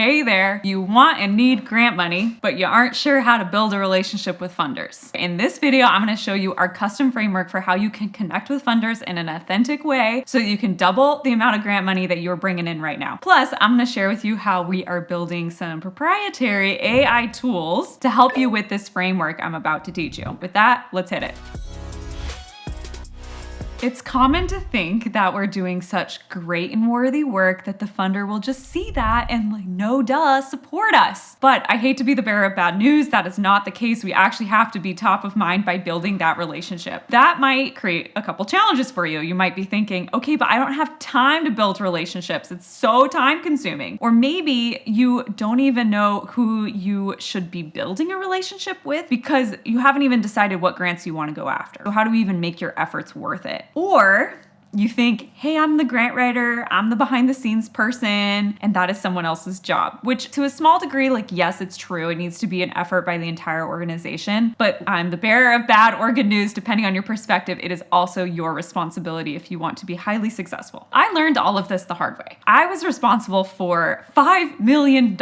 Hey there, you want and need grant money, but you aren't sure how to build a relationship with funders. In this video, I'm going to show you our custom framework for how you can connect with funders in an authentic way so that you can double the amount of grant money that you're bringing in right now. Plus, I'm going to share with you how we are building some proprietary AI tools to help you with this framework I'm about to teach you. With that, let's hit it. It's common to think that we're doing such great and worthy work that the funder will just see that and no duh, support us. But I hate to be the bearer of bad news. That is not the case. We actually have to be top of mind by building that relationship. That might create a couple challenges for you. You might be thinking, okay, but I don't have time to build relationships. It's so time consuming. Or maybe you don't even know who you should be building a relationship with because you haven't even decided what grants you want to go after. So how do we even make your efforts worth it? Or you think, hey, I'm the grant writer, I'm the behind the scenes person, and that is someone else's job, which to a small degree, yes, it's true. It needs to be an effort by the entire organization, but I'm the bearer of bad or good news, depending on your perspective. It is also your responsibility if you want to be highly successful. I learned all of this the hard way. I was responsible for $5 million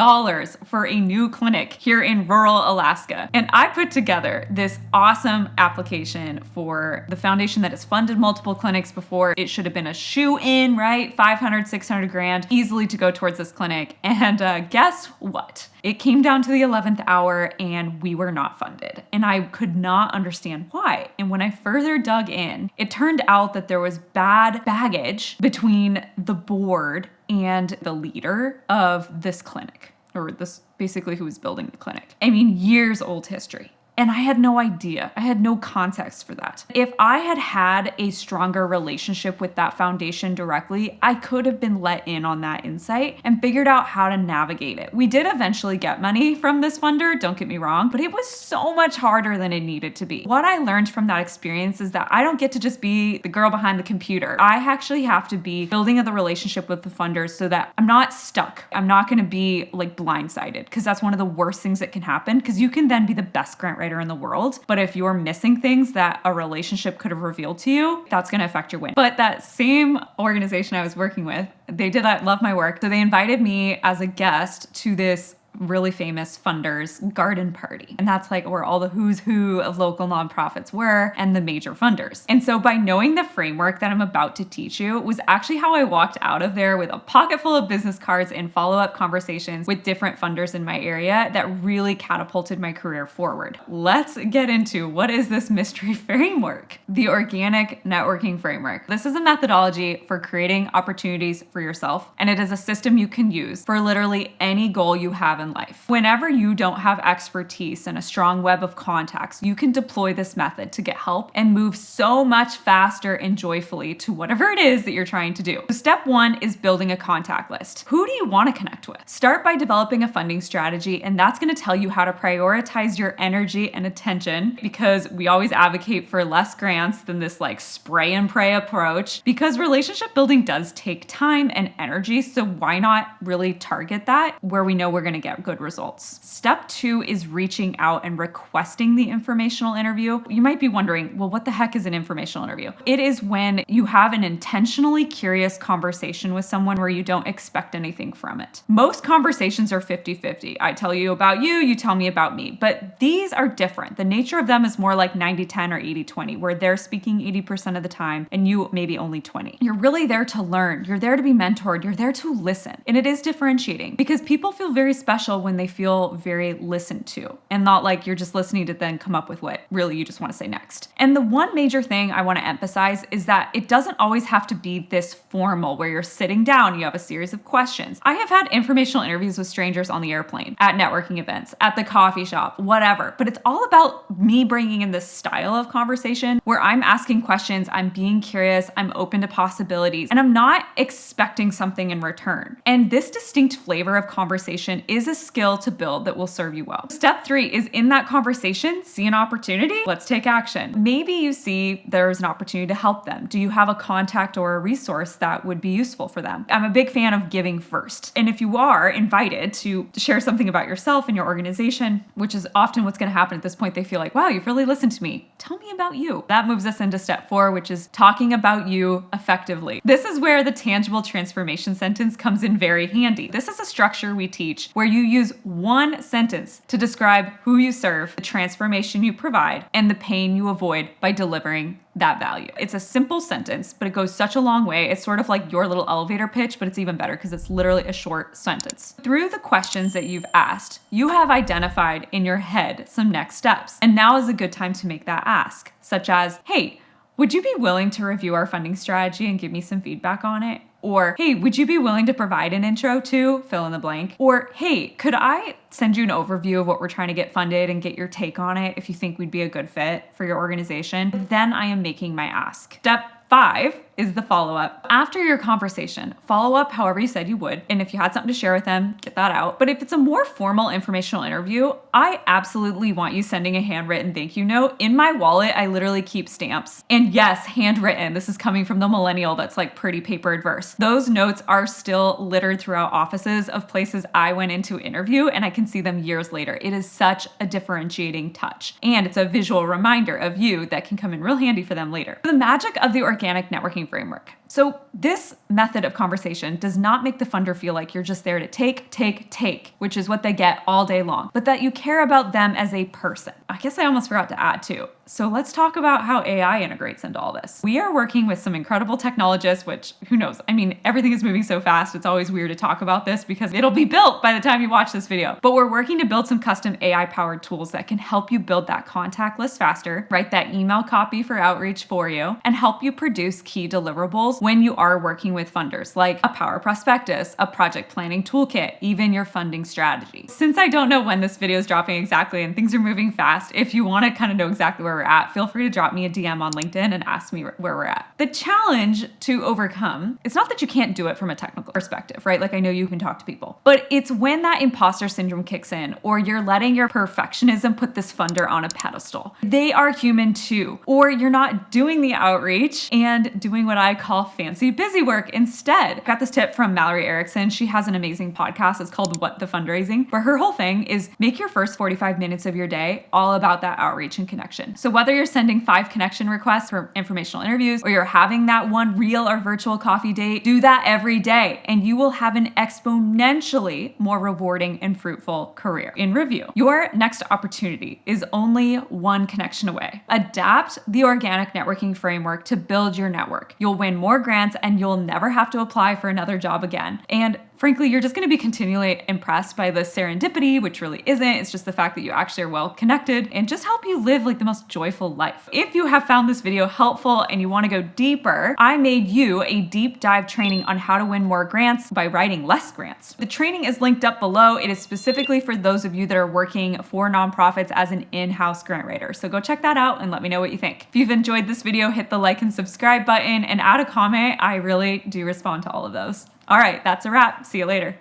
for a new clinic here in rural Alaska. And I put together this awesome application for the foundation that has funded multiple clinics before. It should have been a shoe-in, right? 500, 600 grand easily to go towards this clinic. And guess what? It came down to the 11th hour and we were not funded. And I could not understand why. And when I further dug in, it turned out that there was bad baggage between the board and the leader of this clinic, or this basically who was building the clinic. I mean, years old history. And I had no idea. I had no context for that. If I had had a stronger relationship with that foundation directly, I could have been let in on that insight and figured out how to navigate it. We did eventually get money from this funder, don't get me wrong, but it was so much harder than it needed to be. What I learned from that experience is that I don't get to just be the girl behind the computer. I actually have to be building the relationship with the funders so that I'm not stuck. I'm not gonna be blindsided, because that's one of the worst things that can happen, because you can then be the best grant writer in the world, but if you're missing things that a relationship could have revealed to you, that's going to affect your win. But that same organization I was working with, they did love my work. So they invited me as a guest to this really famous funders garden party. And that's where all the who's who of local nonprofits were and the major funders. And so by knowing the framework that I'm about to teach you was actually how I walked out of there with a pocket full of business cards and follow-up conversations with different funders in my area that really catapulted my career forward. Let's get into what is this mystery framework? The organic networking framework. This is a methodology for creating opportunities for yourself, and it is a system you can use for literally any goal you have in life. Whenever you don't have expertise and a strong web of contacts, you can deploy this method to get help and move so much faster and joyfully to whatever it is that you're trying to do. So step one is building a contact list. Who do you want to connect with? Start by developing a funding strategy, and that's going to tell you how to prioritize your energy and attention, because we always advocate for less grants than this spray and pray approach, because relationship building does take time and energy. So why not really target that where we know we're going to get good results? Step two is reaching out and requesting the informational interview. You might be wondering, well, what the heck is an informational interview? It is when you have an intentionally curious conversation with someone where you don't expect anything from it. Most conversations are 50-50. I tell you about you, you tell me about me, but these are different. The nature of them is more like 90-10 or 80-20, where they're speaking 80% of the time and you maybe only 20. You're really there to learn. You're there to be mentored. You're there to listen. And it is differentiating, because people feel very special when they feel very listened to, and not you're just listening to then come up with what really you just want to say next. And the one major thing I want to emphasize is that it doesn't always have to be this formal where you're sitting down, you have a series of questions. I have had informational interviews with strangers on the airplane, at networking events, at the coffee shop, whatever. But it's all about me bringing in this style of conversation where I'm asking questions, I'm being curious, I'm open to possibilities, and I'm not expecting something in return. And this distinct flavor of conversation is a skill to build that will serve you well. Step 3 is in that conversation, see an opportunity, let's take action. Maybe you see there's an opportunity to help them. Do you have a contact or a resource that would be useful for them? I'm a big fan of giving first. And if you are invited to share something about yourself and your organization, which is often what's going to happen at this point, they feel like, wow, you've really listened to me. Tell me about you. That moves us into step 4, which is talking about you effectively. This is where the tangible transformation sentence comes in very handy. This is a structure we teach where you use one sentence to describe who you serve, the transformation you provide, and the pain you avoid by delivering that value. It's a simple sentence, but it goes such a long way. It's sort of like your little elevator pitch, but it's even better because it's literally a short sentence. Through the questions that you've asked, you have identified in your head some next steps. And now is a good time to make that ask, such as, hey, would you be willing to review our funding strategy and give me some feedback on it? Or, hey, would you be willing to provide an intro to fill in the blank? Or, hey, could I send you an overview of what we're trying to get funded and get your take on it if you think we'd be a good fit for your organization? Then I am making my ask. Step 5 is the follow-up. After your conversation, follow up however you said you would. And if you had something to share with them, get that out. But if it's a more formal informational interview, I absolutely want you sending a handwritten thank you note. In my wallet, I literally keep stamps. And yes, handwritten. This is coming from the millennial that's like pretty paper adverse. Those notes are still littered throughout offices of places I went into interview, and I can see them years later. It is such a differentiating touch. And it's a visual reminder of you that can come in real handy for them later. The magic of the organic networking framework. So this method of conversation does not make the funder feel like you're just there to take, which is what they get all day long, but that you care about them as a person. I guess I almost forgot to add too. So let's talk about how AI integrates into all this. We are working with some incredible technologists, which who knows? I mean, everything is moving so fast. It's always weird to talk about this because it'll be built by the time you watch this video. But we're working to build some custom AI powered tools that can help you build that contact list faster, write that email copy for outreach for you, and help you produce key deliverables when you are working with funders, like a power prospectus, a project planning toolkit, even your funding strategy. Since I don't know when this video is dropping exactly and things are moving fast, if you want to kind of know exactly where we're at, feel free to drop me a DM on LinkedIn and ask me where we're at. The challenge to overcome, it's not that you can't do it from a technical perspective, right? Like I know you can talk to people, but it's when that imposter syndrome kicks in or you're letting your perfectionism put this funder on a pedestal. They are human too. Or you're not doing the outreach and doing what I call fancy busy work instead. I got this tip from Mallory Erickson. She has an amazing podcast. It's called What the Fundraising. But her whole thing is make your first 45 minutes of your day all about that outreach and connection. So whether you're sending 5 connection requests for informational interviews or you're having that one real or virtual coffee date, do that every day and you will have an exponentially more rewarding and fruitful career. In review, your next opportunity is only one connection away. Adapt the organic networking framework to build your network. You'll win more grants and you'll never have to apply for another job again. And frankly, you're just going to be continually impressed by the serendipity, which really isn't. It's just the fact that you actually are well connected and just help you live like the most joyful life. If you have found this video helpful and you want to go deeper, I made you a deep dive training on how to win more grants by writing less grants. The training is linked up below. It is specifically for those of you that are working for nonprofits as an in-house grant writer. So go check that out and let me know what you think. If you've enjoyed this video, hit the like and subscribe button and add a comment. I really do respond to all of those. All right, that's a wrap. See you later.